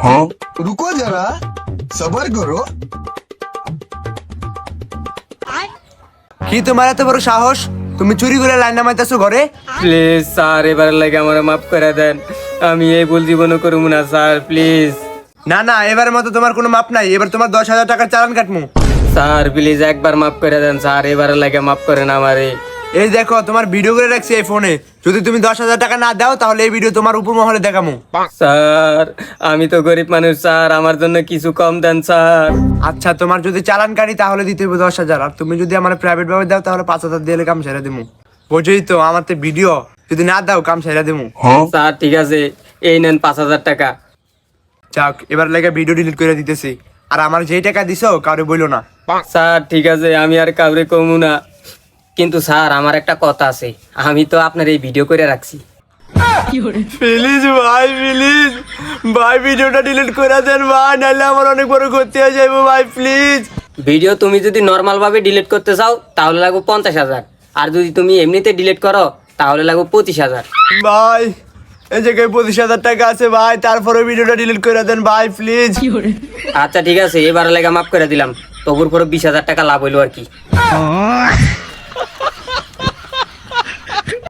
रुको जरा सबर करो। কি তোমার এত বড় সাহস? তুমি চুরি করে লাইন নামাইতেছো ঘরে? প্লিজ স্যার এবার লাগে আমার মাফ করে দেন, আমি এই ভুল জীবনও করবো না স্যার প্লিজ। না না, এবারের মতো তোমার কোনো মাপ নাই। এবার তোমার 10,000 টাকার চালান কাটমু। স্যার প্লিজ একবার মাফ করে দেন স্যার, এবার লাগে মাফ করেন আমারে। এই দেখো তোমার ভিডিও করে রাখছি এই ফোনে। যদি তুমি 10,000 টাকা না দাও তাহলে এই ভিডিও তোমার উপর মহলে দেখামু। স্যার আমি তো গরিব মানুষ স্যার, আমার জন্য কিছু কম দেন স্যার। আচ্ছা, তোমার যদি চালান কাটি তাহলে দিতে হবে 10,000, আর তুমি যদি আমার প্রাইভেট ভাবে দাও তাহলে 5,000 দিয়ে কাম ছেড়ে দিমু। বুঝেই তো, আমার তো ভিডিও যদি না দাও কাম ছেড়ে দিমু। স্যার ঠিক আছে, এই নেন 5,000 টাকা। যাক, এবার লেগে ভিডিও ডিলিট করে দিতেছি। আর আমার যেই টাকা দিছো কারো বইলো না। স্যার ঠিক আছে, আমি আর কাউরে কমু না। কিন্তু স্যার আমার একটা কথা আছে, আমি তো আপনার এই ভিডিও করে রাখছি। প্লিজ ভাই, প্লিজ ভাই, ভিডিওটা ডিলিট করে দেন ভাই, নাহলে আমার অনেক বড় ক্ষতি হয়ে যাবে ভাই, প্লিজ। ভিডিও তুমি যদি নর্মাল ভাবে ডিলিট করতে চাও তাহলে লাগবে 50,000, আর যদি তুমি এমনিতে ডিলিট করো তাহলে লাগবে 25,000। ভাই এই জায়গায় 25,000 টাকা আছে ভাই, তারপরে ভিডিওটা ডিলিট করে দেন ভাই, প্লিজ। আচ্ছা ঠিক আছে, এবার লাগা মাফ করে দিলাম, তবুর পরে 20,000 টাকা লাভ হইলো আর কি।